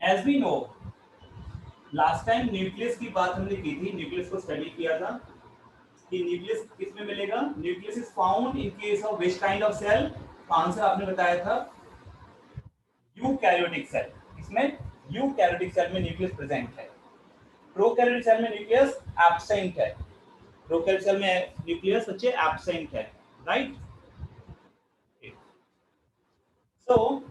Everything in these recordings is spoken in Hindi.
As we know, last time nucleus की बात हमने की थी, न्यूक्लियस को स्टडी किया था कि न्यूक्लियस किसमें मिलेगा। Nucleus is found in case of which kind of cell. Answer आपने बताया था यूकैरियोटिक सेल। इसमें यूकैरियोटिक सेल में न्यूक्लियस प्रेजेंट है, प्रोकैरियोटिक सेल में न्यूक्लियस एब्सेंट है। प्रोकैरियोटिक सेल में न्यूक्लियस बच्चे एब्सेंट है, right. So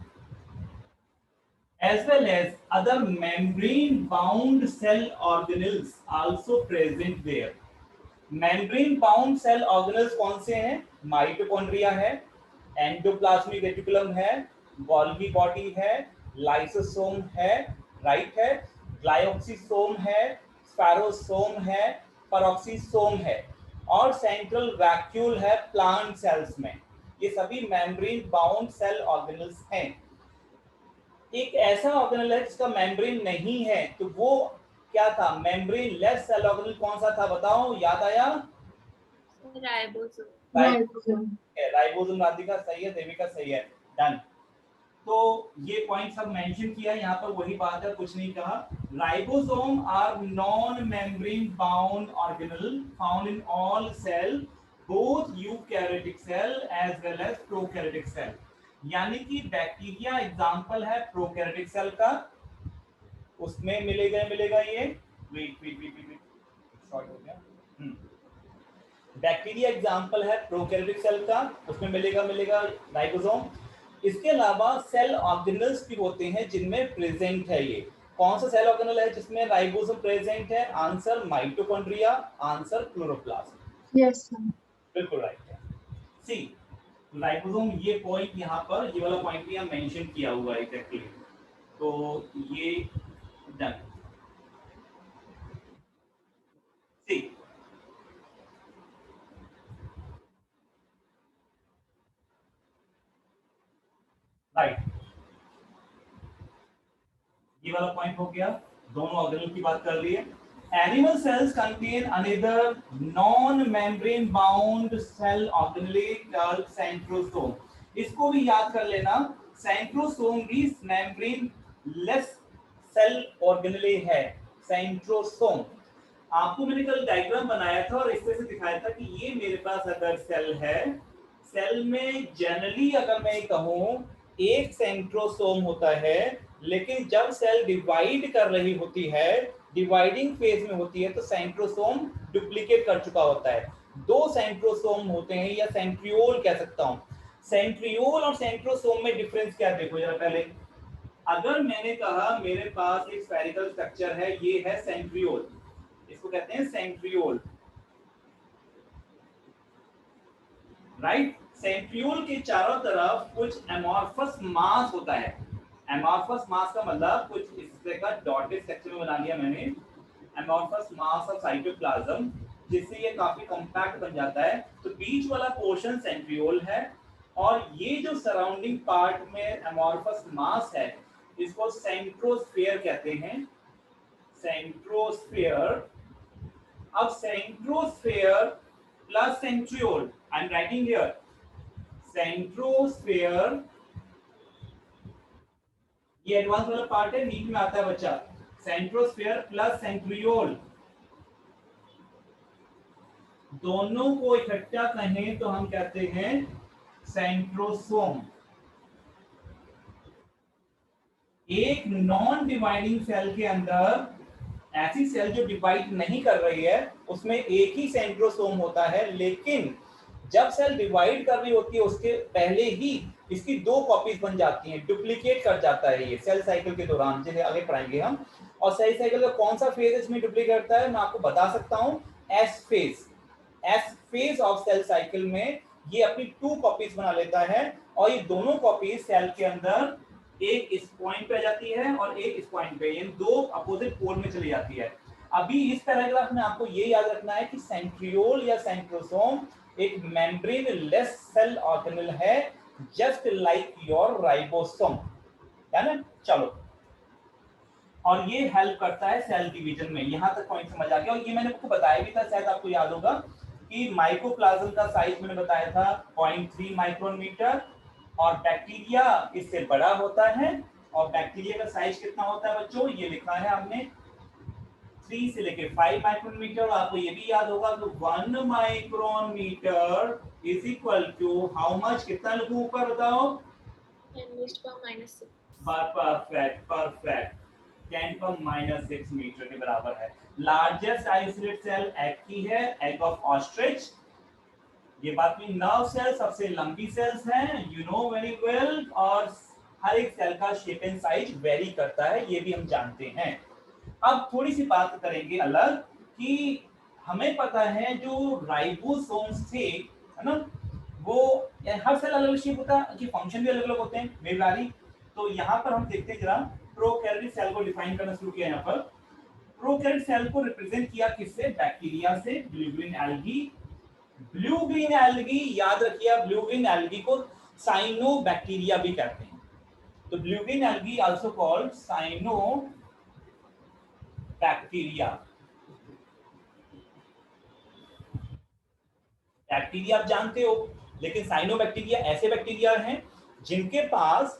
as well as other membrane bound cell organelles also present there। membrane bound cell organelles कौन से हैं? माइटोकॉन्ड्रिया है, एंडोप्लाज्मिक रेटिकुलम है, गोल्गी बॉडी है, लाइसोसोम है, राइट है, ग्लाइकोसिसोम है, स्पैरोसोम है, पेरोक्सिसोम है और सेंट्रल वैक्यूल है प्लांट सेल्स में। ये सभी मेम्ब्रेन बाउंड सेल ऑर्गेनल्स हैं। एक ऐसा ऑर्गेनल है जिसका मेम्ब्रेन नहीं है, तो वो क्या था? मेम्ब्रेन लेस सेल ऑर्गेनल कौन सा था बताओ, याद आया? राइबोसोम। राइबोसोम। राधिका सही है, देविका सही है, डन। तो ये पॉइंट सब मेंशन किया, यहाँ पर वही बात है, कुछ नहीं कहा। Ribosome are non membrane bound organelle found in all cell, both eukaryotic cell as well as prokaryotic cell. यानी कि बैक्टीरिया एग्जांपल है प्रोकैरियोटिक सेल का, उसमें मिलेगा ये, वेट शॉर्ट हो गया। बैक्टीरिया एग्जांपल है प्रोकैरियोटिक सेल का, उसमें मिलेगा राइबोसोम। इसके अलावा सेल ऑर्गेनल्स भी होते हैं जिनमें प्रेजेंट है ये। कौन सा सेल ऑर्गेनल है जिसमें राइबोसोम प्रेजेंट है? Answer mitochondria, answer chloroplast. Yes sir, बिल्कुल राइट है। सी राइबोसोम, ये पॉइंट यहाँ पर, ये वाला पॉइंट भी यहाँ मेंशन किया हुआ है एग्जैक्टली, तो ये डन। सी राइट, ये वाला पॉइंट हो गया, दोनों ऑर्गेनल की बात कर लिए। Animal cells contain another non membrane bound cell organelle called centrosome. इसको भी याद कर लेना, सेंट्रोसोम भी मेम्ब्रेन लेस सेल ऑर्गेनले है, सेंट्रोसोम। आपको मैंने कल डायग्राम बनाया था और इस तरह से दिखाया था कि ये मेरे पास अगर सेल है, सेल में जनरली अगर मैं कहूं एक सेंट्रोसोम होता है, लेकिन जब सेल डिवाइड कर रही होती है, डिवाइडिंग फेज में होती है, तो सेंट्रोसोम डुप्लीकेट कर चुका होता है। दो सेंट्रोसोम होते हैं, या सेंट्रियोल कह सकता हूं। सेंट्रियोल और सेंट्रोसोम में डिफरेंस क्या देखो जरा पहले। अगर मैंने कहा मेरे पास एक स्फेरिकल स्ट्रक्चर है, ये है सेंट्रियोल, इसको कहते हैं सेंट्रियोल, राइट। सेंट्रियोल के चारों तरफ कुछ एमॉर्फस मास होता है। एमॉर्फस मास का मतलब कुछ इस तरह का डॉटेड स्ट्रक्चर में बना लिया मैंने, एमॉर्फस मास ऑफ साइटोप्लाज्म, जिससे ये काफी कॉम्पैक्ट बन जाता है। तो बीच वाला पोर्शन सेंट्रियोल है, और ये जो सराउंडिंग पार्ट में एमॉर्फस मास है, इसको सेंट्रोस्फेयर कहते हैं, सेंट्रोस्फेयर। अब centrosphere plus centriole, I am writing here centrosphere, ये एडवांस वाला पार्ट है, नीट में आता है बच्चा। सेंट्रोस्फेयर प्लस सेंट्रियोल, दोनों को इकट्ठा कहें तो हम कहते हैं सेंट्रोसोम। एक नॉन डिवाइडिंग सेल के अंदर, ऐसी सेल जो डिवाइड नहीं कर रही है, उसमें एक ही सेंट्रोसोम होता है, लेकिन जब सेल डिवाइड कर रही होती है उसके पहले ही इसकी दो कॉपीज बन जाती हैं, डुप्लीकेट कर जाता है ये सेल साइकिल के दौरान, जिसे आगे पढ़ाएंगे हम। और सेल साइकिल का कौन सा फेज इसमें डुप्लीकेट करता है, मैं आपको बता सकता हूं, S phase. S phase of cell cycle में ये अपनी टू कॉपीज बना लेता है, और ये दोनों कॉपीज सेल के अंदर एक इस पॉइंट पे आ जाती है और एक इस पॉइंट पे, यानी दो अपोजिट पोल में चली जाती है। अभी इस पैराग्राफ में आपको ये याद रखना है कि सेंट्रियोल या सेंट्रोसोम एक मेम्ब्रेन लेस सेल ऑर्गेनल है, जस्ट लाइक योर राइबोसोम, है ना। चलो, और ये हेल्प करता है सेल डिवीजन में। यहां तक पॉइंट समझ आ गया। और ये मैंने आपको बताया भी था, शायद आपको याद होगा कि माइकोप्लाज्म का साइज मैंने बताया था 0.3 माइक्रोन मीटर, और बैक्टीरिया इससे बड़ा होता है, और बैक्टीरिया का साइज कितना होता है बच्चों, ये लिखा है हमने 3 से लेके 5 माइक्रोन मीटर। आपको ये भी याद होगा तो 1 micron metre is equal to how much, कितना लिखूं ऊपर बताओ, 10⁻⁻6। परफेक्ट परफेक्ट, 10⁻⁻6 मीटर के बराबर है। लार्जेस्ट आइसोलेट सेल एग की है, एग ऑफ ऑस्ट्रिच। ये बात में नर्व सेल सबसे लंबी सेल्स हैं, यू नो वेरी वेल, और हर एक सेल का शेप एंड साइज वेरी करता है, ये भी हम जानते हैं। अब थोड़ी सी बात करेंगे अलग कि हमें पता है जो राइबोसोम्स थे, है ना, वो हर सेल अलग अलग शेप होता है, कि फंक्शन भी अलग अलग होते हैं, मेवारी। तो यहाँ पर हम देखते हैं जरा, प्रोकैरियोटिक सेल को डिफाइन करना शुरू किया। यहाँ पर प्रोकैरियोटिक सेल को रिप्रेजेंट किया किससे, बैक्टीरिया से, blue green algae. Blue green algae याद रखिए, ब्लू ग्रीन एल्गी को साइनोबैक्टीरिया भी कहते हैं। तो blue green algae also called cyanobacteria. Bacteria आप जानते हो, लेकिन साइनोबैक्टीरिया ऐसे बैक्टीरिया हैं जिनके पास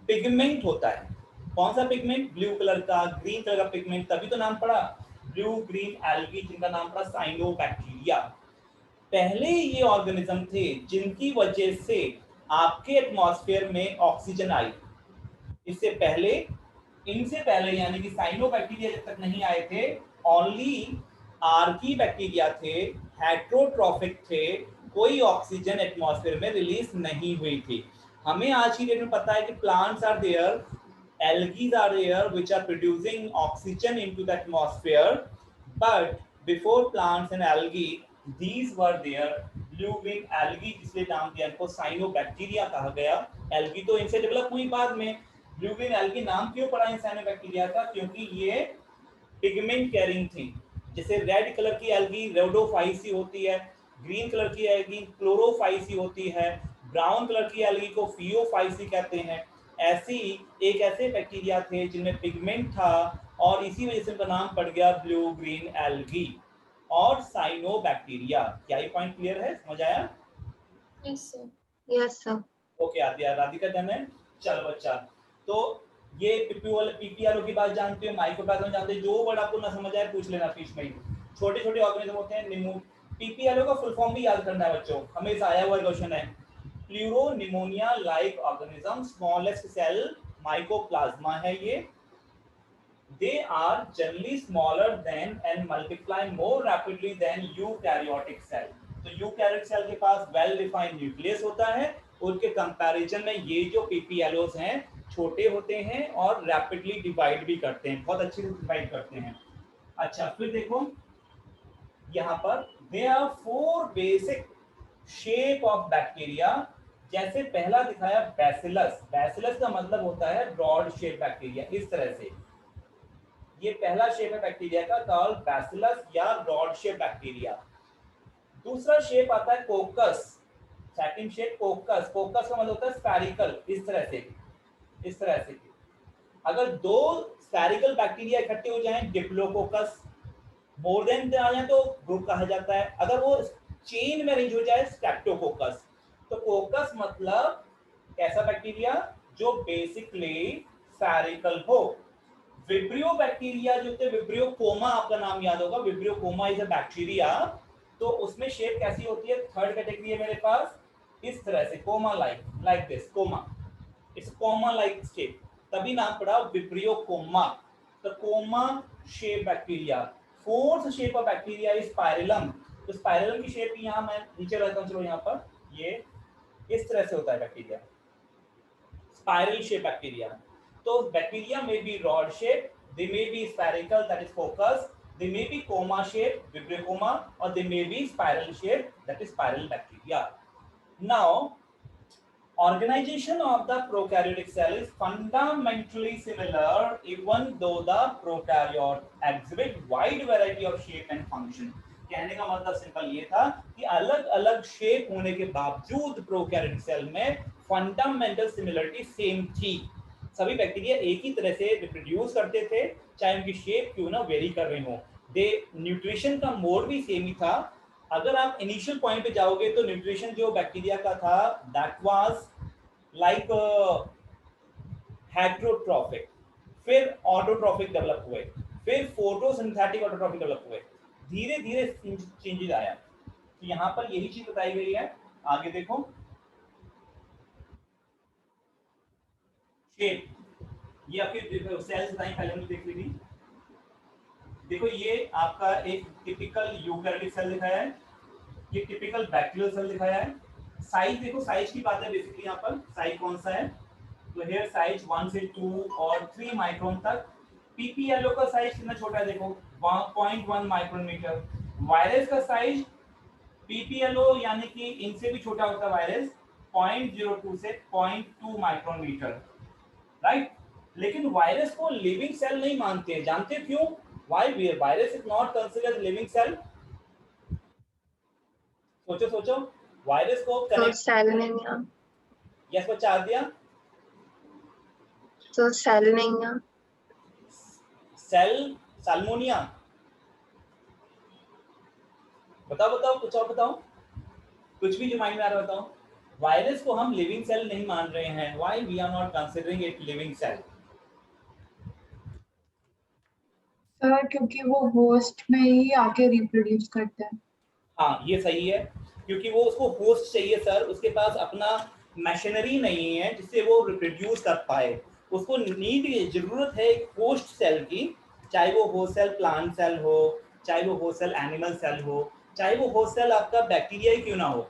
पिगमेंट होता है। कौन सा पिगमेंट, ब्लू कलर का, ग्रीन कलर का पिगमेंट, तभी तो नाम पड़ा ब्लू ग्रीन एल्गी, जिनका नाम पड़ा साइनोबैक्टीरिया। पहले ये ऑर्गेनिज्म थे जिनकी वजह से आपके एटमॉस्फेयर में ऑक्सीजन आई। इससे पहले, इनसे पहले यानी कि साइनोबैक्टीरिया जब तक नहीं आए थे, ओनली आर्की बैक्टीरिया थे, हेट्रोट्रॉफिक थे, कोई ऑक्सीजन एटमॉस्फेयर में रिलीज नहीं हुई थी। हमें आज की डेट में पता है कि plants are there, algae are there which are producing oxygen into the atmosphere, but before plants and algae these were there blue green algae, इसलिए नाम दिया इनको साइनोबैक्टीरिया कहा गया। algae तो इनसे डेवलप हुई बाद में। ब्लू ग्रीन algae नाम क्यों पड़ा इन साइनोबैक्टीरिया का, क्योंकि ये पिगमेंट कैरिंग थी। जैसे रेड कलर की एल्गी रेडोफाइसी होती है, ग्रीन कलर की एल्गी क्लोरोफाइसी होती है, ब्राउन कलर की एल्गी को फियोफाइसी कहते हैं। ऐसी एक ऐसे बैक्टीरिया थे जिनमें पिगमेंट था, और इसी वजह से उनका नाम पड़ गया ब्लू ग्रीन एल्गी और साइनोबैक्टीरिया। क्या ये पॉइंट क्लियर है, समझ आया? Yes sir. Yes sir. Okay Aditya, Radhika done है। चलो बच्चा, तो ये पीपीआरओ की बात जानते हो, माइक्रोप्लाज्म जानते हो, जो वर्ड आपको ना समझ आए पूछ लेना बीच में ही। छोटे छोटे ऑर्गेनिज्म होते हैं। पीपीआरओ का फुल फॉर्म भी याद करना है बच्चों, हमेशा आया हुआ क्वेश्चन है। Pleuropneumonia like organism, smallest cell mycoplasma है ये। They are generally smaller than and multiply more rapidly than eukaryotic cell. तो यूकैरियोटिक सेल के पास वेल डिफाइंड न्यूक्लियस होता है, उनके कंपैरिजन में ये जो पीपीएलओस हैं छोटे होते हैं और रैपिडली डिवाइड भी करते हैं, बहुत अच्छे से डिवाइड करते हैं। अच्छा, फिर देखो यहाँ पर there are 4 basic shape of bacteria। जैसे पहला दिखाया बैसिलस, बैसिलस का मतलब होता है ब्रॉड शेप बैक्टीरिया, इस तरह से। ये पहला शेप है बैक्टीरिया का, कॉल्ड बैसिलस या रॉड शेप बैक्टीरिया। दूसरा शेप आता है कोकस, सेकंड शेप कोकस। कोकस का मतलब होता है स्फेरिकल, इस तरह से, इस तरह से। अगर दो स्फेरिकल बैक्टीरिया इकट्ठे हो जाएं, डिप्लोकोकस, मोर देन आ जाए तो ग्रुप कहा जाता है। अगर वो चेन में अरेंज हो जाए, स्ट्रेप्टोकोकस। तो कोकस मतलब कैसा बैक्टीरिया, जो बेसिकली स्फेरिकल हो। विब्रियो बैक्टीरिया जो थे, विब्रियो कोमा, आपका नाम याद होगा, vibrio comma is a bacteria. तो उसमें शेप कैसी होती है, थर्ड कैटेगरी है मेरे पास, इस तरह से, comma like this, comma, it's comma like shape, तभी नाम पड़ा विब्रियो कोमा। तो comma shape bacteria. Fourth shape of bacteria is spirillum. तो स्पाइरलम की शेप यहाँ मैं नीचे रहता हूँ, चलो यहाँ पर, ये इस तरह से होता है बैक्टीरिया, स्पाइरल शेप बैक्टीरिया। तो bacteria may be rod shape, they may be spherical, that is coccus, they may be coma shape, vibriocoma, or they may be spiral shape, that is spiral bacteria. Now, organization of the prokaryotic cell is fundamentally similar, even though the prokaryote exhibit wide variety of shape and function. कहने का मतलब सिंपल ये था कि अलग अलग शेप होने के बावजूद प्रोकैरियोटिक सेल में फंडामेंटल सिमिलरिटी सेम थी। सभी बैक्टीरिया एक ही तरह से रिप्रोड्यूस करते थे, चाहे उनकी शेप क्यों ना वेरी कर रही हो। दे न्यूट्रिशन का मोड भी सेम ही था। अगर आप इनिशियल पॉइंट पे जाओगे तो न्यूट्रिशन जो बैक्टीरिया का था, दैट वाज लाइक हेट्रोट्रॉफिक, फिर ऑटोट्रॉफिक डेवलप हुए, फिर फोटोसिंथेटिक ऑटोट्रॉफिक डेवलप हुए, धीरे धीरे चेंजेस आया। तो यहाँ पर यही चीज बताई गई है। आगे देखो, शेप, ये आपके सेल्स बताई पहले हमने देख ली थी। देखो ये आपका एक टिपिकल यूकैरियोटिक सेल दिखाया है, ये टिपिकल बैक्टीरियल सेल दिखाया है। साइज देखो, साइज की बात है बेसिकली, यहाँ पर साइज कौन सा है, तो हेयर साइज 1 से 2 और 3 माइक्रोन तक। पीपीएलओ का साइज कितना छोटा है देखो, 0.1 माइक्रोमीटर। वायरस का साइज पीपीएलओ यानी कि इनसे भी छोटा होता है वायरस, 0.02 से 0.2 माइक्रोमीटर, राइट। लेकिन वायरस को लिविंग सेल नहीं मानते, जानते क्यों? Why virus is not considered living cell? सोचो सोचो, वायरस को तो कनेक्ट, सेल नहीं है, यस बच्चा आ दिया, तो सेल नहीं है। सेल, साल्मोनिया, बताओ बताओ, कुछ और बताओ, कुछ भी जो माइंड में आ रहा है बताओ। वायरस को हम लिविंग सेल नहीं मान रहे हैं, why we are not considering it living cell? Sir क्योंकि वो होस्ट में ही आके रिप्रोड्यूस करते हैं। हाँ ये सही है, क्योंकि वो उसको होस्ट चाहिए सर, उसके पास अपना मशीनरी नहीं है जिससे वो रिप्रोड्यूस कर पाए। उसको नीड, जरूरत है एक होस्ट सेल की, चाहे वो होस्ट सेल प्लांट सेल हो, चाहे वो होस्ट सेल एनिमल सेल हो, चाहे वो होस्ट सेल आपका बैक्टीरिया ही क्यों ना हो,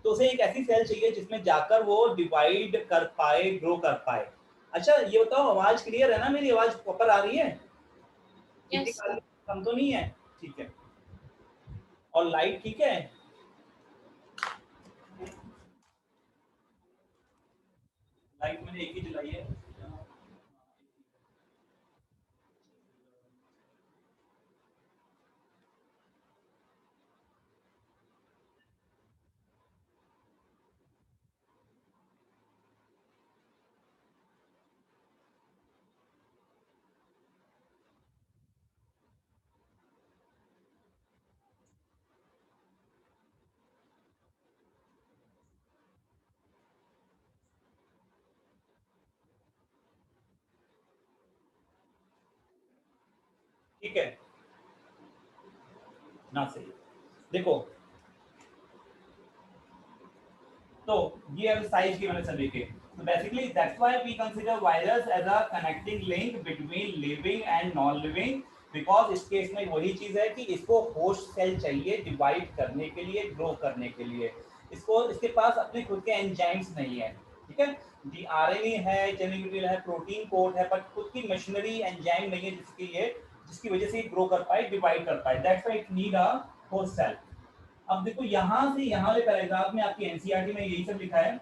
तो उसे एक ऐसी सेल चाहिए जिसमें जाकर वो डिवाइड कर पाए, ग्रो कर पाए। अच्छा ये बताओ, आवाज क्लियर है ना, मेरी आवाज प्रॉपर आ रही है? Yes, sir. कम तो नहीं है? ठीक है। और लाइट ठीक है? लाइट मैंने एक ही जलाई है। ठीक है ना, सही। देखो तो ये अब साइज की मैंने सभी के, तो basically that's why we consider virus as a connecting link between living and non living, because इस केस में वही चीज है कि इसको होस्ट सेल चाहिए डिवाइड करने के लिए, ग्रो करने के लिए। इसको, इसके पास अपने खुद के एंजाइम्स नहीं है, ठीक है। दी आरएनए है, जेनेटिक मटेरियल है, प्रोटीन कोड है, पर खुद की मशीनरी एंजाइम नहीं है जिसकी वजह से ग्रो कर पाए, डिवाइड कर पाए। That's why it need a host cell. अब देखो यहाँ से यहाँ वाले पैराग्राफ में आपकी एनसीईआरटी में यही सब लिखा है,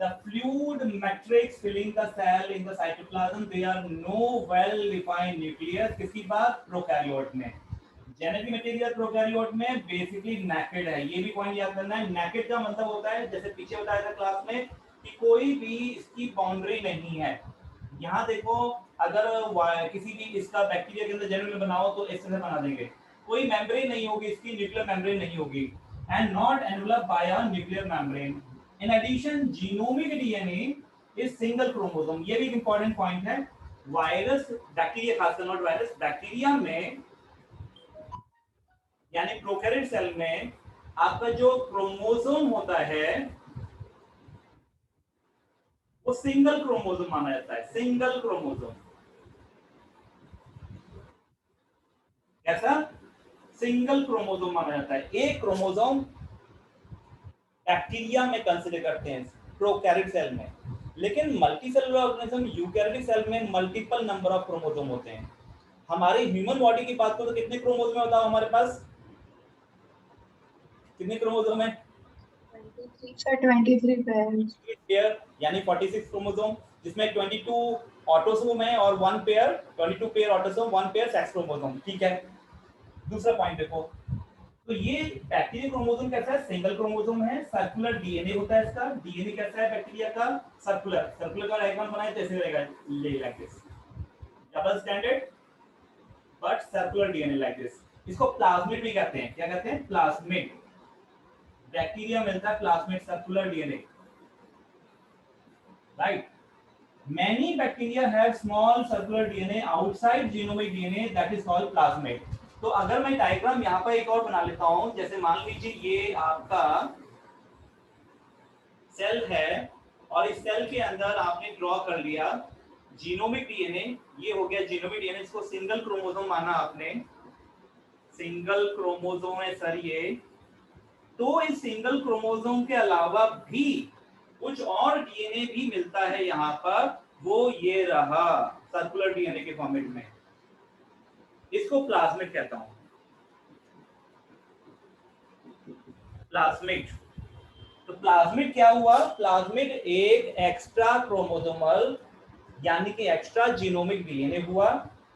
the fluid matrix filling the cell in the cytoplasm, they are no well defined nucleus. किसकी बात? प्रोकैरियोट में। जेनेटिक मटेरियल प्रोकैरियोट में बेसिकली नेकेड है, ये भी पॉइंट याद करना है। नेकेड का मतलब होता है, जैसे पीछे बताया था क्लास में, कि कोई भी इसकी बाउंड्री नहीं है। यहाँ देखो, अगर किसी भी इसका बैक्टीरिया के अंदर जेनेटिक में बनाओ तो इस तरह से बना देंगे, कोई मेम्ब्रेन नहीं होगी इसकी, न्यूक्लियर मेम्ब्रेन नहीं होगी, and not enveloped by a nuclear membrane. In addition genomic DNA is single chromosome, ये भी एक इंपॉर्टेंट पॉइंट है। वायरस, बैक्टीरिया खासकर, नॉट वायरस, बैक्टीरिया में यानी प्रोकैरियोट सेल में आपका जो क्रोमोसोम होता है वो सिंगल क्रोमोसोम माना जाता है, सिंगल क्रोमोसोम। ऐसा सिंगल क्रोमोसोम माना जाता है, एक क्रोमोसोम बैक्टीरिया में कंसीडर करते हैं, प्रोकैरियोट सेल में। लेकिन multicellular organism, eukaryotic cell में मल्टीपल नंबर ऑफ क्रोमोसोम होते हैं। हमारे ह्यूमन बॉडी की बात करो तो कितने क्रोमोसोम है बताओ हमारे पास? कितने क्रोमोसोम है? 23. Sir 23 pairs. पेयर यानी 46 क्रोमोसोम, जिसमें 22 ऑटोसोम है और 1 pair, 22 pair autosome, 1 pair sex chromosome, ठीक है। दूसरा पॉइंट देखो, तो ये बैक्टीरिया क्रोमोसोम कैसा है? सिंगल क्रोमोसोम है, सर्कुलर डीएनए होता है इसका। डीएनए कैसा है बैक्टीरिया का? सर्कुलर। सर्कुलर का डायग्राम बनाए तो ऐसे रहेगा, ले like this, double standard but circular DNA like this. इसको प्लाज्मिड भी कहते हैं। क्या कहते हैं? प्लाज्मिड। बैक्टीरिया मिलता है plasmid, circular DNA, right. Many bacteria have small circular DNA outside genomic DNA that is called plasmid. तो अगर मैं डायग्राम यहाँ पर एक और बना लेता हूँ, जैसे मान लीजिए ये आपका सेल है और इस सेल के अंदर आपने ड्रॉ कर लिया जीनोमिक डीएनए, ये हो गया जीनोमिक डीएनए, इसको सिंगल क्रोमोसोम माना आपने, सिंगल क्रोमोसोम है सर ये। तो इस सिंगल क्रोमोसोम के अलावा भी कुछ और डीएनए भी मिलता है यहाँ पर, वो ये रहा सर्कुलर डीएनए के फॉर्मेट में, इसको प्लाज्मिड कहता हूं, प्लाज्मिड। तो प्लाज्मिड क्या हुआ? प्लाज्मिड एक एक्स्ट्रा क्रोमोसोमल यानी कि एक्स्ट्रा जीनोमिक डीएनए हुआ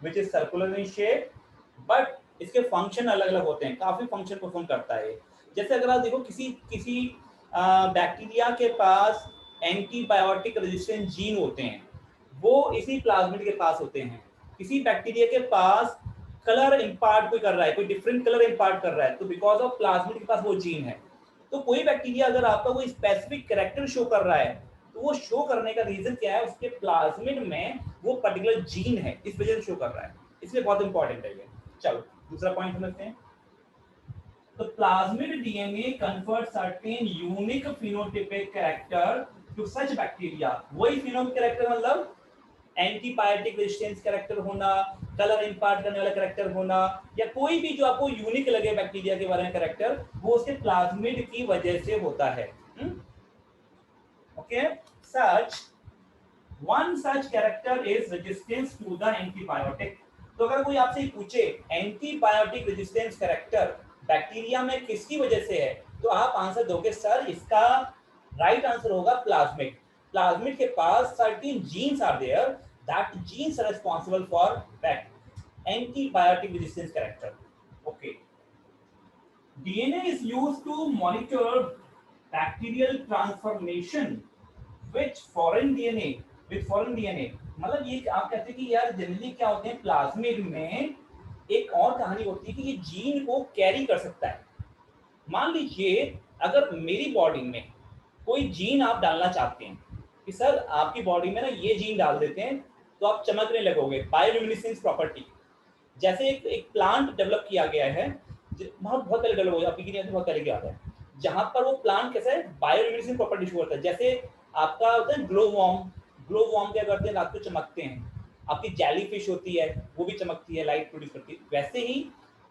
which is circular in shape, but इसके फंक्शन अलग अलग होते हैं, काफी फंक्शन परफॉर्म करता है। जैसे अगर आप देखो किसी बैक्टीरिया के पास एंटीबायोटिक रेजिस्टेंट जीन होते हैं, वो इसी प्लाज्मिड के पास होते हैं। किसी बैक्टीरिया के पास कलर इंपार्ट कोई कर रहा है, कोई डिफरेंट कलर इंपार्ट कर रहा है, तो बिकॉज ऑफ प्लाज्मिड के पास वो जीन है। तो कोई बैक्टीरिया अगर आपका कोई स्पेसिफिक कैरेक्टर शो कर रहा है, तो वो शो करने का रीजन क्या है? उसके प्लाज्मिड में वो पर्टिकुलर जीन है, इस वजह से शो कर रहा है, इसलिए बहुत इंपॉर्टेंट है ये। चलो दूसरा पॉइंट समझते हैं। तो plasmid DNA convert certain unique phenotypic character to such bacteria. वही फिनोटाइपिक कैरेक्टर मतलब एंटीबायोटिक रेजिस्टेंस कैरेक्टर होना, कलर इंपार्ट करने वाला कैरेक्टर होना, या कोई भी जो आपको यूनिक लगे बैक्टीरिया के बारे में कैरेक्टर, वो उसके प्लाज्मिड की वजह से होता है। Okay, such one such character is resistance to the antibiotic. तो अगर कोई आपसे पूछे एंटीबायोटिक रेजिस्टेंस कैरेक्टर बैक्टीरिया में किसकी वजह से है, तो आप आंसर दोगे सर इसका राइट आंसर होगा प्लाज्मिड। प्लाज्मिड के पास certain genes are there that genes are responsible for that antibiotic resistance character. Okay, DNA is used to monitor bacterial transformation with foreign DNA मतलब ये आप कहते हैं कि यार जनरली क्या होते हैं प्लाज्मिड में एक और कहानी होती है कि ये जीन को कैरी कर सकता है। मान लीजिए अगर मेरी बॉडी में कोई जीन आप डालना चाहते हैं कि सर आपकी बॉडी में ना ये जीन डाल देते हैं तो आप चमकने लगोगे, बायोल्यूमिनेसेंस प्रॉपर्टी। जैसे एक प्लांट डेवलप किया गया है, बहुत पहले डेवलप हो गया, आपकी बहुत पहले किया है, जहां पर वो प्लांट कैसे है बायोल्यूमिनेसेंस प्रॉपर्टी शो करता है। जैसे आपका होता है ग्लो वॉर्म क्या करते हैं, रात को चमकते हैं। आपकी जेली फिश होती है, वो भी चमकती है, लाइट प्रोड्यूस करती है। वैसे ही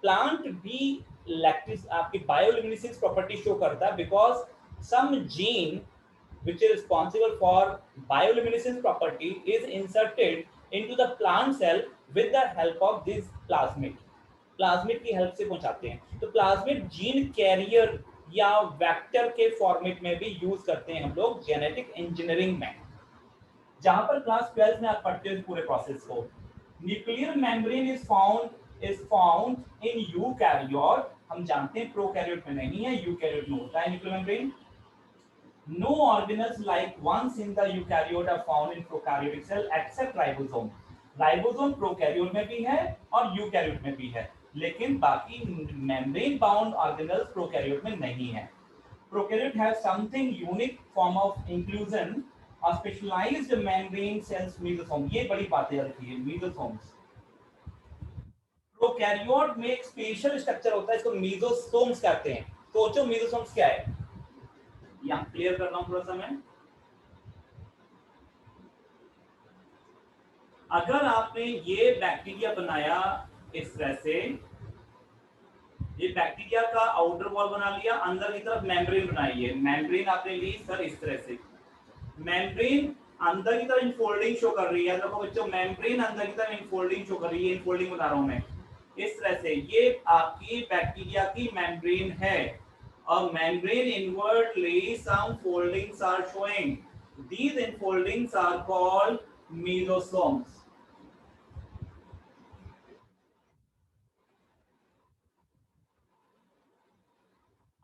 प्लांट भी लैक्टिस आपकी बायोल्यूमिनेसेंस प्रॉपर्टी शो करता है, because some gene which is responsible for bioluminescence property is inserted into the plant cell with the help of this plasmid की हेल्प से पहुंचाते हैं। तो प्लाज्मिड जीन कैरियर या वेक्टर के फॉर्मेट में भी यूज करते हैं हम लोग जेनेटिक इंजीनियरिंग में, जहां पर क्लास 12 में आप पढ़ते हो पूरे प्रोसेस को। Nuclear membrane is found in eukaryote. हम जानते हैं प्रोकैरियोट में नहीं है, यूकैरियोट में होता है nuclear membrane. No organelles like ones in the eukaryote are found in prokaryotic cell except ribosome. Ribosome prokaryote में भी है और यूकैरियोट में भी है, लेकिन बाकी membrane bound organelles prokaryote में नहीं है। Prokaryote has something unique form of inclusion, a specialized membrane cells mesosome। ये बड़ी बात याद रखिए, mesosomes। प्रोकैरियोट में एक स्पेशल स्ट्रक्चर होता है, इसको मेसोसोम्स कहते हैं। सोचो मेसोसोम्स क्या है, यहाँ क्लियर कर रहा हूं थोड़ा सा मैं। अगर आपने ये बैक्टीरिया बनाया इस तरह से, ये बैक्टीरिया का आउटर वॉल बना लिया, अंदर की तरफ मेम्ब्रेन बनाई है, मेम्ब्रेन आपने ली सर इस तरह से, मेम्ब्रेन अंदर की तरफ इनफोल्डिंग शो कर रही है। देखो बच्चों, मेम्ब्रेन अंदर की तरफ इनफोल्डिंग शो कर रही है, इनफोल्डिंग बना रहा हूं मैं इस तरह से। ये आपकी बैक्टीरिया की मेम्ब्रेन है, और membrane inwardly some foldings are showing. These enfoldings are called mesosomes.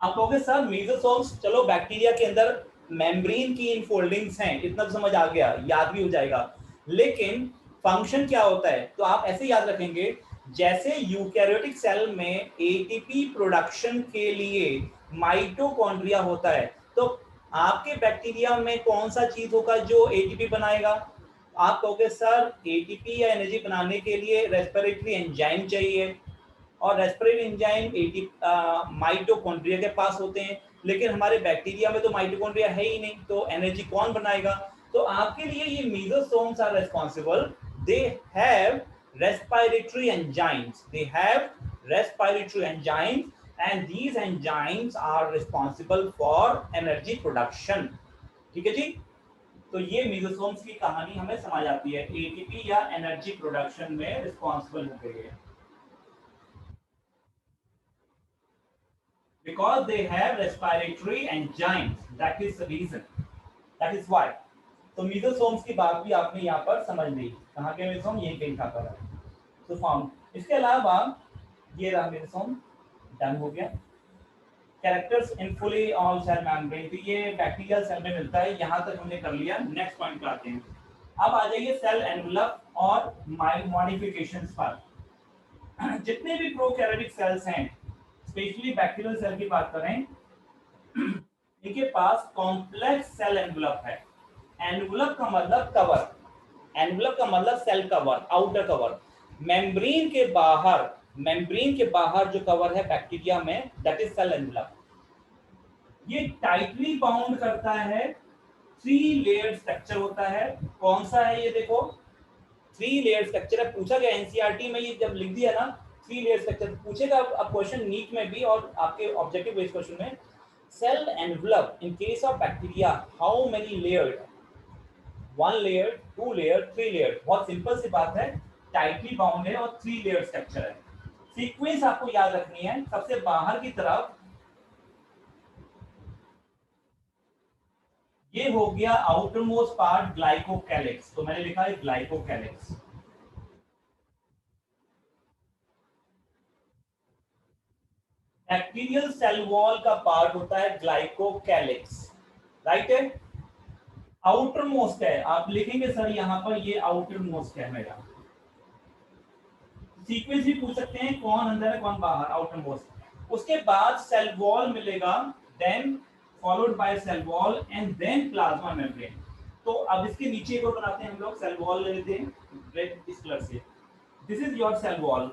आप कहोगे सर मेसोसोम्स, चलो बैक्टीरिया के अंदर मेम्ब्रेन की इनफोल्डिंग्स हैं, इतना तो समझ आ गया, याद भी हो जाएगा, लेकिन फंक्शन क्या होता है? तो आप ऐसे याद रखेंगे, जैसे यूकैरियोटिक सेल में एटीपी प्रोडक्शन के लिए माइटोकॉन्ड्रिया होता है, तो आपके बैक्टीरिया में कौन सा चीज होगा जो एटीपी बनाएगा? आप कहोगे सर एटीपी या एनर्जी बनाने के लिए रेस्पिरेटरी एंजाइम चाहिए, और रेस्पिरेटरी एंजाइम माइटोकॉन्ड्रिया के पास होते हैं, लेकिन हमारे बैक्टीरिया में तो माइटोकॉन्ड्रिया है ही नहीं, तो एनर्जी कौन बनाएगा? तो आपके लिए ये mesosomes are responsible, they have respiratory enzymes, they have respiratory enzymes and these enzymes are responsible for energy production. ठीक है जी, तो ये मेसोसोम्स की कहानी हमें समझ आती है, एटीपी या एनर्जी प्रोडक्शन में रिस्पांसिबल हो गई है, because they have respiratory enzymes, that is the reason, that is why. तो मेसोसोम्स की बात भी आपने यहाँ पर समझ ली, कहाँ के मेसोसोम, ये कहीं कहाँ पर है, तो फाउंड। इसके अलावा ये रहा मेसोसोम, डन हो गया। Characters in fully all cell membrane, तो ये बैक्टीरियल सेल में मिलता है, यहाँ तक हमने कर लिया। नेक्स्ट पॉइंट पे आते हैं, अब आ जाइए सेल एनवलप और मॉडिफिकेशंस पर। जितने भी प्रोकैरियोटिक सेल्स हैं, स्पेशली बैक्टीरियल सेल की बात करें, इनके पास कॉम्प्लेक्स सेल एनवलप है। एनवलप का मतलब कवर, एनवलप का मतलब cell cover, outer cover. Membrane के बाहर जो कवर है बैक्टीरिया में, दैट इज सेल एनवलप। ये टाइटली बाउंड करता है, 3 लेयर स्ट्रक्चर होता है। कौन सा है ये देखो, 3 लेयर स्ट्रक्चर है। पूछा गया एनसीईआरटी में, ये जब लिख दिया ना 3 लेयर स्ट्रक्चर, पूछेगा अब क्वेश्चन नीट में भी और आपके ऑब्जेक्टिव बेस्ड क्वेश्चन में, cell envelope in case of bacteria how many layered, 1 layer, 2 layer, 3 layer. बहुत सिंपल सी बात है, टाइटली बाउंड है और 3 लेयर स्ट्रक्चर है। सीक्वेंस आपको याद रखनी है, सबसे बाहर की तरफ ये हो गया आउटर मोस्ट पार्ट ग्लाइकोकैलिक्स, तो मैंने लिखा है ग्लाइकोकैलिक्स। बैक्टीरियल सेल वॉल का पार्ट होता है ग्लाइकोकैलिक्स, राइट है। आउटर मोस्ट है, आप लिखेंगे सर यहाँ पर ये आउटर मोस्ट है मेरा। सीक्वेंस भी पूछ सकते हैं, कौन अंदर है कौन बाहर, आउटर मोस्ट। उसके बाद सेल वॉल मिलेगा, then followed by cell wall and then plasma membrane. तो अब इसके नीचे को बनाते हैं हम लोग, सेल वॉल ले लेते हैं रेड इस कलर से। This is your cell wall.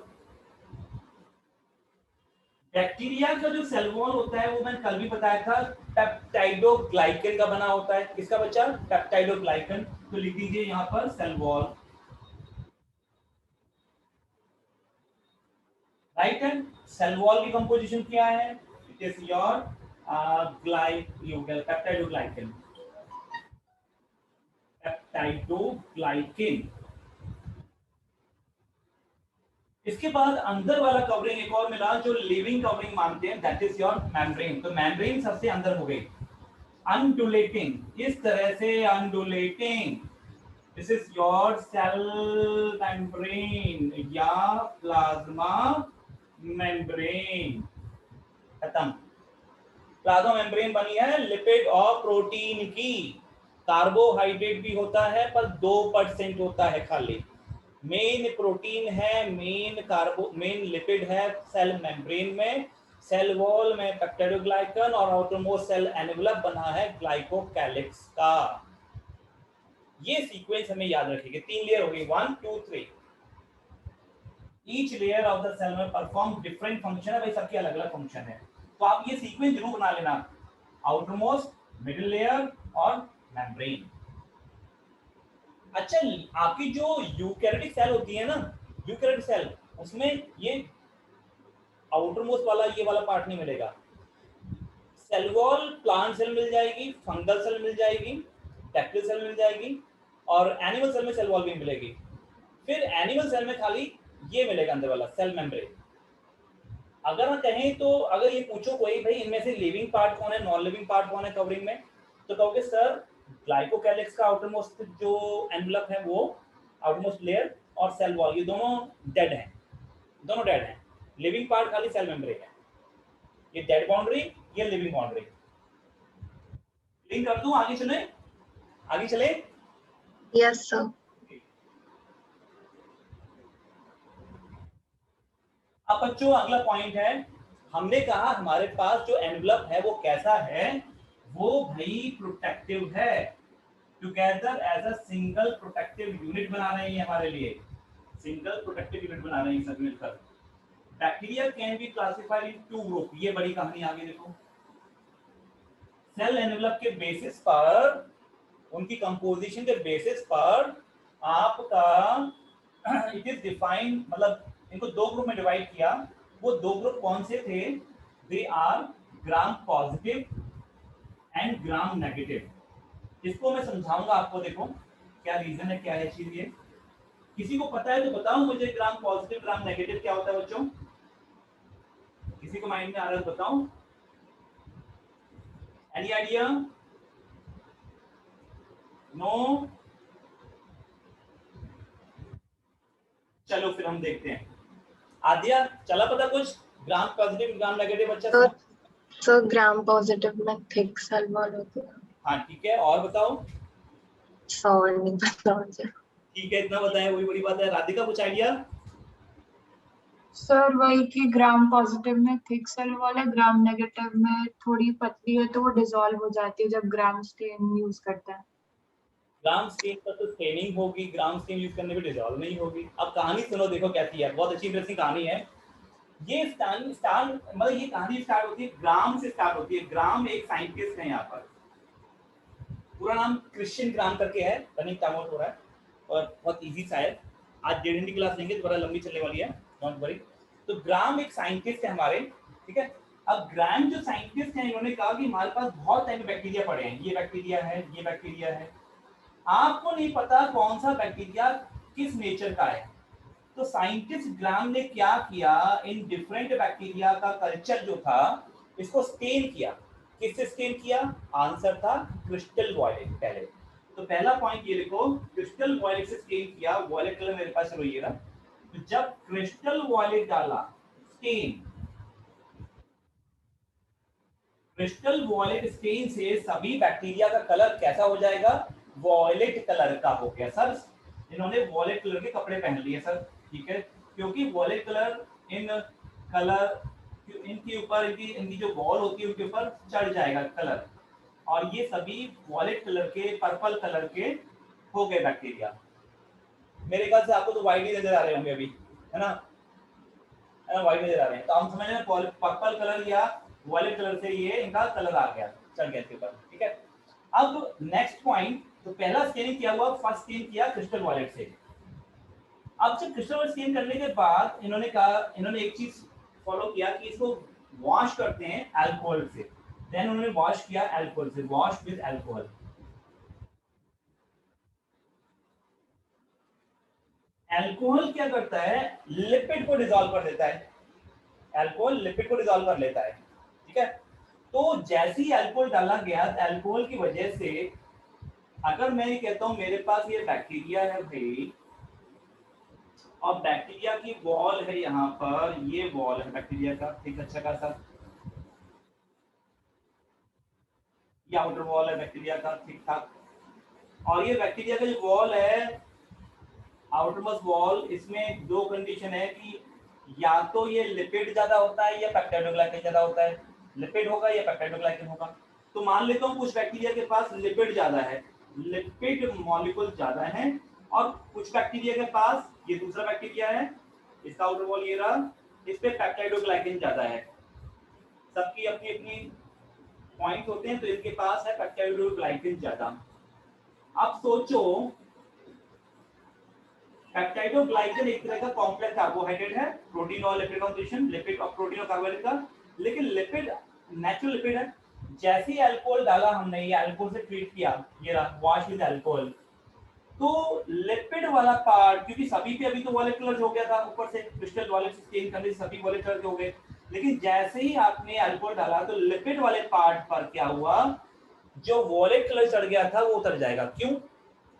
Bacteria का जो सेल वॉल होता है वो मैंने कल भी बताया था, पेप्टाइडोग्लाइकन का बना होता है। किसका बच्चा, पेप्टाइडोग्लाइकन। तो लिख दीजिए यहाँ पर सेल वॉल, राइट है। सेल वॉल की कंपोजिशन क्या है, it is your peptidoglycan, peptidoglycan. इसके बाद अंदर वाला कवरिंग एक और मिला जो लिविंग कवरिंग मानते हैं, दैट इज योर मेम्ब्रेन। तो मेम्ब्रेन सबसे अंदर हो गई, अनडुलेटिंग, इस तरह से undulating. This is your cell membrane या प्लाज्मा मेम्ब्रेन, खत्म। प्लाज्मा मेम्ब्रेन बनी है लिपिड और प्रोटीन की। कार्बोहाइड्रेट भी होता है पर 2% होता है खाली। मेन प्रोटीन है, मेन लिपिड है सेल मेम्ब्रेन में। सेल वॉल में पेप्टाइडोग्लाइकन और आउटरमोस्ट सेल एनवलप बना है ग्लाइकोकैलिक्स का। ये सीक्वेंस हमें याद रखिएगा। 3 लेयर हो गई, 1 2 3। Each layer of the cell में परफॉर्म डिफरेंट फंक्शन है, भाई सबके अलग अलग फंक्शन है। तो आप ये सीक्वेंस जरूर बना लेना, आउटरमोस्ट, मिडिल लेयर और मेम्ब्रेन। अच्छा, आपकी जो यूकैरियोटिक सेल होती है ना, यूकैरियोटिक सेल, उसमें ये आउटरमोस्ट वाला ये वाला पार्ट नहीं मिलेगा। सेल वॉल प्लांट सेल मिल जाएगी, फंगल सेल मिल जाएगी, बैक्टीरियल सेल मिल जाएगी, और एनिमल सेल में सेल वॉल भी मिलेगी। फिर एनिमल सेल में खाली ये मिलेगा अंदर वाला सेल मेम्ब्रेन। अगर हम कहें तो अगर ये पूछो कोई भाई इनमें से लिविंग पार्ट कौन है, नॉन लिविंग पार्ट कौन है कवरिंग में, तो कहोगे सर ग्लाइकोकैलिक्स का आउटरमोस्ट जो एनवलप है वो आउटरमोस्ट लेयर और सेल वॉल, ये दोनों डेड हैं, दोनों डेड हैं। लिविंग पार्ट खाली सेल मेम्ब्रेन है। ये डेड बाउंड्री, ये लिविंग बाउंड्री। लिंक कर दूं, आगे चले, आगे चले। Yes, sir. अब बच्चों अगला पॉइंट है, हमने कहा हमारे पास जो एनवलप है वो कैसा है, वो भाई प्रोटेक्टिव है। Together as a single protective unit बना रहे हैं हमारे लिए, सिंगल प्रोटेक्टिव यूनिट बना रहे हैं सब मिलकर। Bacteria can be classified in two group, ये बड़ी कहानी आगे देखो। सेल एनवेलप के बेसिस पर, उनकी कंपोजिशन के बेसिस पर आपका इट इज डिफाइंड, मतलब इनको दो ग्रुप में डिवाइड किया। वो दो ग्रुप कौन से थे? They are gram positive and gram negative. इसको मैं समझाऊंगा आपको, देखो क्या रीजन है, क्या है चीज ये। किसी को पता है तो बताओ मुझे, ग्राम पॉजिटिव ग्राम नेगेटिव क्या होता है बच्चों? किसी को माइंड में आ रहा है तो बताओ, एनी आइडिया? नो? चलो फिर हम देखते हैं। आद्या चला पता कुछ? ग्राम पॉजिटिव ग्राम नेगेटिव अच्छा तो समझ। ग्राम पॉजिटिव में थिक सेल वॉल होती है। हाँ ठीक है, और बताओ। और नहीं पता मुझे। ठीक है, इतना बताएं वही बड़ी बात है। राधिका कुछ आइडिया? सर वही कि ग्राम पॉजिटिव में थिक सेल वॉल है, ग्राम नेगेटिव में थोड़ी पतली है, तो वो डिसॉल्व हो जाती है जब ग्राम स्टेन यूज करते हैं। ग्राम स्टेन पर तो स्टेनिंग होगी, ग्राम स्टेन यूज करने पे डिसॉल्व नहीं होगी। अब कहानी सुनो, देखो कैसी है, बहुत अच्छी इंटरेस्टिंग कहानी है ये। मतलब ये कहानी स्टार्ट होती है ग्राम से, स्टार्ट होती है। ग्राम एक साइंटिस्ट है यहाँ पर, पूरा नाम क्रिश्चियन ग्राम करके है, रनिंग टाइम आउट हो रहा है और बहुत इजी सा है। आज जेडीडी क्लास लेंगे तो बड़ा लंबी चलने वाली है, डोंट वरी। तो ग्राम एक साइंटिस्ट है हमारे, ठीक है। अब ग्राम जो साइंटिस्ट हैं, इन्होंने कहा कि हमारे पास बहुत टाइम बैक्टीरिया पड़े हैं, ये बैक्टीरिया है, ये बैक्टीरिया है, आपको नहीं पता कौन सा बैक्टीरिया किस नेचर का है। तो साइंटिस्ट ग्राम ने क्या किया, इन डिफरेंट बैक्टीरिया का कल्चर जो था इसको स्टेन किया। किससे स्टेन किया? आंसर था क्रिस्टल वॉयलेट। पहले तो पहला पॉइंट ये लिखो, क्रिस्टल वॉयलेट से स्टेन किया। वॉयलेट कलर मेरे पास ये रहा। तो जब क्रिस्टल वॉयलेट डाला स्टेन, क्रिस्टल वॉयलेट स्टेन से सभी बैक्टीरिया का कलर कैसा हो जाएगा? वॉयलेट कलर का हो गया। सर इन्होंने वॉयलेट कलर के कपड़े पहन लिए सर, ठीक है, क्योंकि वॉयलेट कलर इन कलर इनके ऊपर, इनकी जो वॉल होती है उनके ऊपर चढ़ जाएगा कलर, और ये सभी वॉयलेट कलर के, पर्पल कलर के हो गए बैक्टीरिया। मेरे ख्याल से आपको तो व्हाइट ही नजर आ रहे होंगे अभी, है ना? व्हाइट नजर आ रहे हैं, तो हम समझ रहे हैं पर्पल कलर या वॉयलेट कलर से ये इनका कलर आ गया, चढ़ गया इसके ऊपर, ठीक है। अब नेक्स्ट पॉइंट, तो पहला स्कैनिंग किया हुआ, फर्स्ट स्कैन किया क्रिस्टल वॉयलेट से। अब जब क्रिस्टल वॉयलेट स्कैन करने के बाद इन्होंने कहा, इन्होंने एक चीज फॉलो किया कि इसको वॉश करते हैं अल्कोहल से। देन उन्होंने वॉश किया अल्कोहल से, वॉश विद अल्कोहल। अल्कोहल क्या करता है? लिपिड को डिसॉल्व कर देता है। अल्कोहल लिपिड को डिसॉल्व कर लेता है, ठीक है। तो जैसे ही अल्कोहल डाला गया, अल्कोहल की वजह से, अगर मैं ये कहता हूं मेरे पास ये बैक्टीरिया है भाई, और बैक्टीरिया की वॉल है यहाँ पर, ये वॉल है बैक्टीरिया का, ठीक अच्छा खासा, ये आउटर वॉल है बैक्टीरिया का, ठीक ठाक। और ये बैक्टीरिया का जो वॉल है, आउटरमोस्ट वॉल, इसमें दो कंडीशन है कि या तो ये लिपिड ज्यादा होता है या पेप्टाइडोग्लाइकन ज्यादा होता है। लिपिड होगा या पेप्टाइडोग्लाइकन होगा। तो मान लेता हूँ कुछ बैक्टीरिया के पास लिपिड ज्यादा है, लिपिड मॉलिक्यूल ज्यादा है, और कुछ बैक्टीरिया के पास, ये दूसरा बैक्टीरिया है, इसका आउटर वॉल ये रहा, इस पे पेप्टाइडोग्लाइकन ज्यादा है। सबकी अपनी अपनी पॉइंट होते हैं, तो इनके पास है पेप्टाइडोग्लाइकन ज्यादा। अब सोचो, पेप्टाइडोग्लाइकन एक तरह का कॉम्प्लेक्स कार्बोहाइड्रेट है, प्रोटीन और लिपिड कंपोजिशन, लिपिड और प्रोटीन और कार्बोहाइड्रेट का, लेकिन लिपिड नेचुरल लिपिड है। जैसे ही अल्कोहल डाला हमने, ये अल्कोहल से ट्रीट किया, ये रहा वॉश विद अल्कोहल, तो लिपिड वाला पार्ट, क्योंकि सभी पे अभी तो वॉलेट कलर हो गया था, ऊपर से क्रिस्टल वॉलेट से स्टेन करने से सभी वॉलेट कलर के हो गए, लेकिन जैसे ही आपने अल्कोहल डाला तो लिपिड वाले पार्ट पर क्या हुआ, जो वॉलेट कलर चढ़ गया था वो उतर जाएगा। क्यों?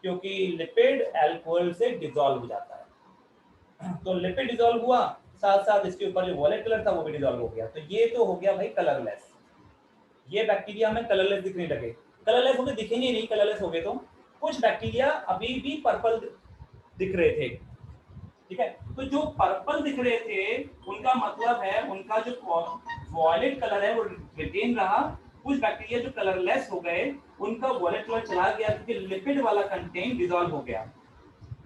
क्योंकि लिपिड अल्कोहल से डिसॉल्व हो जाता है। तो लिपिड डिसॉल्व हुआ, साथ साथ इसके ऊपर जो वॉलेट कलर था वो भी डिसॉल्व हो गया। तो ये तो हो गया भाई कलरलेस। ये बैक्टीरिया हमें कलरलेस दिखने लगे। कलरलेस होके दिखेंगे नहीं, कलरलेस हो गए तो कुछ बैक्टीरिया अभी भी पर्पल दिख रहे थे, ठीक है। तो जो पर्पल दिख रहे थे उनका मतलब है उनका जो वॉयलेट कलर है वो रिटेन रहा, कुछ बैक्टीरिया जो कलरलेस हो गए उनका वॉलेट कलर चला गया क्योंकि लिपिड वाला कंटेंट डिसॉल्व हो गया।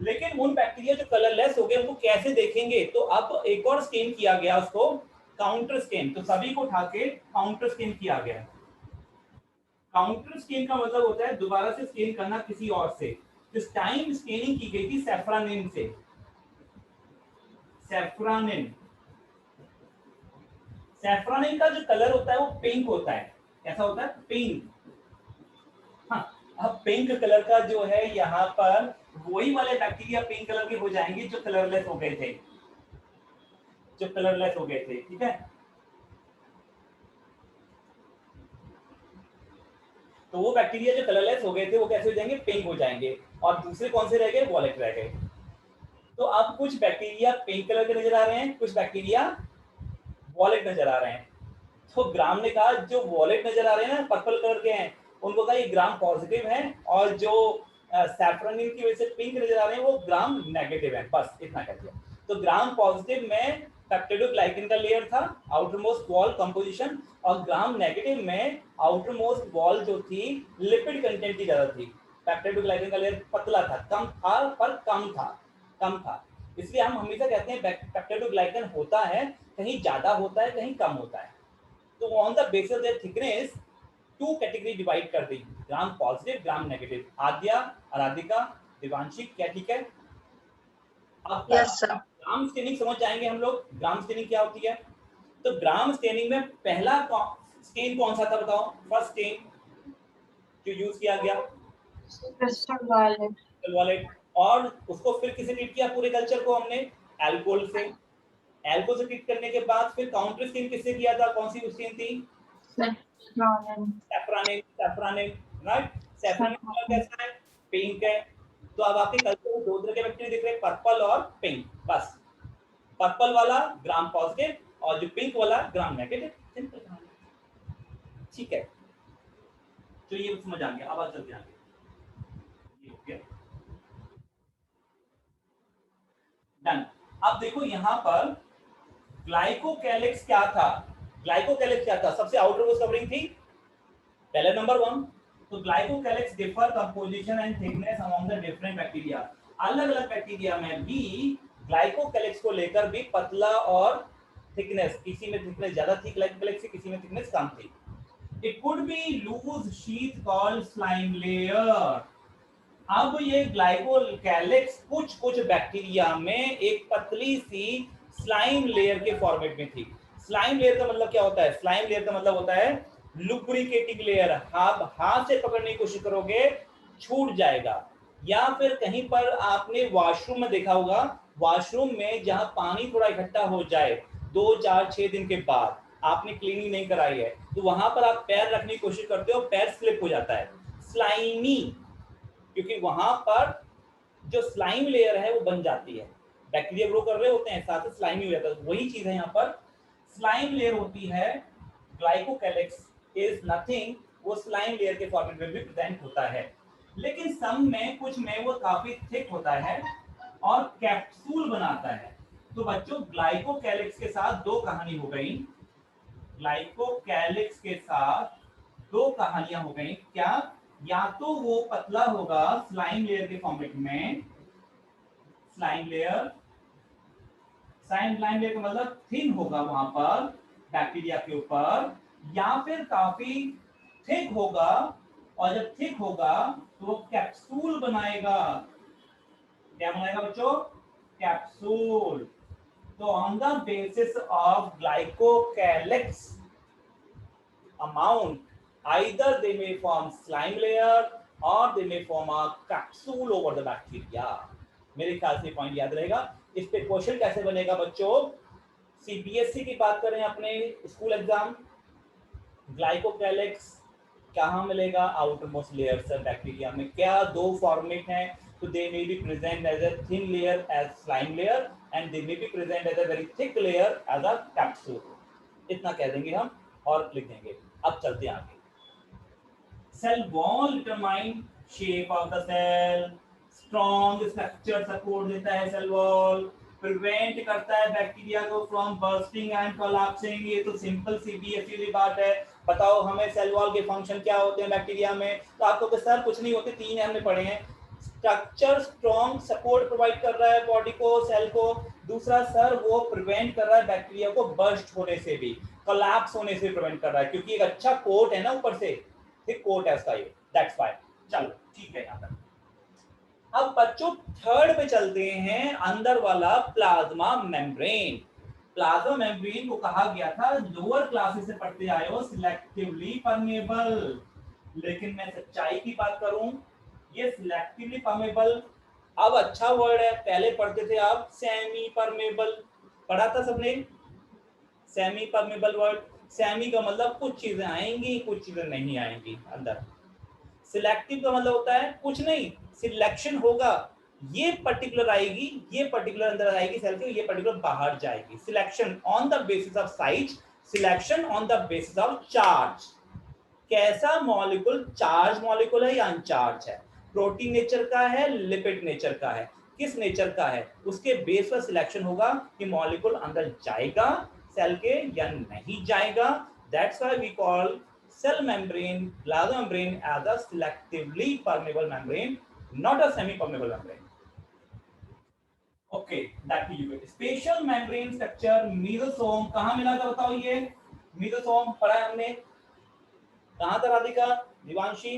लेकिन उन बैक्टीरिया जो कलरलेस हो गए उनको कैसे देखेंगे, तो अब एक और स्कैन किया गया उसको काउंटर स्कैन। तो सभी को उठा के काउंटर स्कैन किया गया। काउंटर स्कैन का मतलब होता है दोबारा से स्कैन करना किसी और से। इस टाइम स्कैनिंग की गई थी सेफ्रानिन से। सेफ्रानिन का जो कलर होता है वो पिंक होता है। कैसा होता है? पिंक। हाँ, अब पिंक कलर का जो है यहाँ पर वही वाले बैक्टीरिया पिंक कलर के हो जाएंगे जो कलरलेस हो गए थे, ठीक है। तो वो बैक्टीरिया जो कलरलेस हो गए थे वो कैसे हो जाएंगे? पिंक हो जाएंगे। और दूसरे कौन से रह गए? वॉलेट रह गए। तो अब कुछ बैक्टीरिया पिंक कलर के नजर आ रहे हैं, कुछ बैक्टीरिया वॉलेट नजर आ रहे हैं। तो ग्राम ने कहा जो वॉलेट नजर आ रहे हैं ना, पर्पल कलर के हैं, उनको कहा ये ग्राम पॉजिटिव है, और जो सैफ्रोनिन की वजह से पिंक नजर आ रहे हैं वो ग्राम नेगेटिव है। बस इतना कह दिया। तो ग्राम पॉजिटिव में पेप्टिडोग्लाइकन का लेयर था, आउटर मोस्ट वॉल कंपोजिशन, और ग्राम नेगेटिव में आउटर मोस्ट वॉल जो थी लिपिड कंटेंट की ज्यादा थी। पेप्टिडोग्लाइकन का लेयर पतला था, कम था, पर कम था। इसलिए हम हमेशा कहते हैं पेप्टिडोग्लाइकन होता है, कहीं ज्यादा होता है, कहीं कम होता है। तो on the basis of their thickness two category divide कर दी, gram positive, gram negative. Aadya, Aradhika, Divanshi, क्या ठीक है? अब यस सर। ग्राम स्टेनिंग समझ जाएंगे हम लोग। ग्राम स्टेनिंग क्या होती है? तो ग्राम स्टेनिंग में पहला स्टेन कौन सा था बताओ? फर्स्ट स्टेन जो यूज किया गया क्रिस्टल वॉलेट। और उसको फिर किसे ट्रीट किया? पूरे कल्चर को हमने अल्कोहल से। अल्कोहल से ट्रीट करने के बाद फिर काउंटर स्टेन किससे किया था? कौन सी स्टेन थी? सैफ्रानिन, राइट। सैफ्रानिन कलर कैसा है? पिंक है। तो अब आपके कल्चर में दो तरह के बैक्टीरिया दिख रहे हैं, पर्पल और पिंक। बस पर्पल वाला ग्राम पॉजिटिव और जो पिंक वाला ग्राम नेगेटिव। सिंपल कहानी, ठीक है। तो ये समझ आ गया। अब आगे चलते आगे। ये हो गया डन। अब देखो यहाँ पर ग्लाइकोकैलिक्स क्या था? सबसे आउटर मोस्ट कवरिंग थी, पहले नंबर 1। तो glycocalyx differ composition and thickness among the different bacteria. अलग-अलग बैक्टीरिया में भी ग्लाइकोकैलिक्स को लेकर भी पतला और थिकनेस, किसी में थिकनेस ज्यादा थी ग्लाइकोकैलिक्स से, किसी में थिकनेस कम थी। It could be loose sheath called slime layer. अब ये ग्लाइकोकैलिक्स कुछ बैक्टीरिया में एक पतली सी स्लाइम लेयर के फॉर्मेट में थी। स्लाइम लेयर का मतलब क्या होता है? स्लाइम लेयर का मतलब होता है लुब्रिकेटिंग लेयर। आप हाथ से पकड़ने की कोशिश करोगे छूट जाएगा। या फिर कहीं पर आपने वॉशरूम में देखा होगा, वॉशरूम में जहां पानी थोड़ा इकट्ठा हो जाए 2, 4, 6 दिन के बाद, आपने क्लीनिंग नहीं कराई है, तो वहां पर आप पैर रखने की कोशिश करते हो, पैर स्लिप हो जाता है, स्लाइमी, क्योंकि वहां पर जो स्लाइम लेयर है वो बन जाती है। बैक्टीरिया ग्रो कर रहे होते हैं, साथ ही स्लाइमी हो जाता है। वही चीज है यहाँ पर, स्लाइम लेयर होती है। ग्लाइकोकैलिक्स इज नथिंग, वो स्लाइम लेयर के फॉर्मेट में भी प्रेजेंट होता है। लेकिन सम में, कुछ में वो काफी थिक होता है और कैप्सूल बनाता है। तो बच्चों ग्लाइकोकैलिक्स के साथ दो कहानी हो गई। ग्लाइकोकैलिक्स के साथ दो कहानियां हो गई। क्या? या तो वो पतला होगा स्लाइम लेयर के फॉर्मेट में, स्लाइम लेयर का मतलब थिन होगा वहां पर बैक्टीरिया के ऊपर, या फिर काफी थिक होगा, और जब थिक होगा तो वो कैप्सूल बनाएगा। क्या बनाएगा बच्चों? कैप्सूल। तो on the basis of glycocalyx amount, either they may form slime layer or they may form a capsule over the bacteria. मेरे ख्याल से पॉइंट याद रहेगा। इस पे क्वेश्चन कैसे बनेगा बच्चों? सीबीएसई की बात करें अपने स्कूल एग्जाम, ग्लाइकोकैलिक्स कहाँ मिलेगा? आउटर मोस्ट लेयर से बैक्टीरिया में। क्या दो फॉर्मेट हैं? तो they may be present as a thin layer as slime layer, and they may be present as a very thick layer as a capsule. इतना कह देंगे हम और लिख देंगे। अब चलते हैं आगे। Cell wall determine shape of the cell, strong structure support देता है सेल वॉल, प्रिवेंट करता है बैक्टीरिया को फ्रॉम बर्स्टिंग एंड कोलैप्सिंग। ये तो सिंपल सी सीधी बात है। बताओ हमें सेल वॉल के फंक्शन क्या होते हैं बैक्टीरिया में, तो आपको तो सर कुछ नहीं होते, तीन हमने पढ़े हैं। स्ट्रक्चर स्ट्रॉन्ग सपोर्ट प्रोवाइड कर रहा है बॉडी को, सेल को। दूसरा सर वो प्रिवेंट कर रहा है बैक्टीरिया को बर्स्ट होने से भी, कोलैप्स होने से प्रिवेंट कर रहा है, क्योंकि एक अच्छा कोट है ना ऊपर से, थिक कोट है इसका, ये दैट्स व्हाई। चलो ठीक है यहाँ तक। अब बच्चों थर्ड पे चलते हैं, अंदर वाला प्लाज्मा मेम्ब्रेन। प्लाज्मा मेम्ब्रेन को कहा गया था, लोअर क्लासेस से पढ़ते आए हो, सिलेक्टिवली परमेबल। लेकिन मैं सच्चाई की बात करूं, ये सिलेक्टिवली परमेबल अब अच्छा वर्ड है, पहले पढ़ते थे आप सेमी परमेबल, पढ़ा था सबने सेमी परमेबल वर्ड। सेमी का मतलब कुछ चीजें आएंगी कुछ चीजें नहीं आएंगी अंदर। सिलेक्टिव का मतलब होता है कुछ नहीं, सिलेक्शन होगा, ये पर्टिकुलर आएगी, ये पर्टिकुलर अंदर आएगी सेल के, ये पर्टिकुलर बाहर जाएगी। Selection on the basis of size, selection on the basis of charge. कैसा मॉलिक्यूल, चार्ज मॉलिक्यूल है या अनचार्ज है, प्रोटीन नेचर का है लिपिड नेचर का है, किस नेचर का है, उसके बेस पर सिलेक्शन होगा कि मॉलिक्यूल अंदर जाएगा सेल के या नहीं जाएगा। That's why we call cell membrane, plasma membrane as a selectively permeable membrane, not a semi-permeable membrane. Okay, that will be spatial membrane structure, mesosome कहाँ मिला था बताओ, ये mesosome पढ़ा है हमने, कहाँ था राधिका, दिवांशी?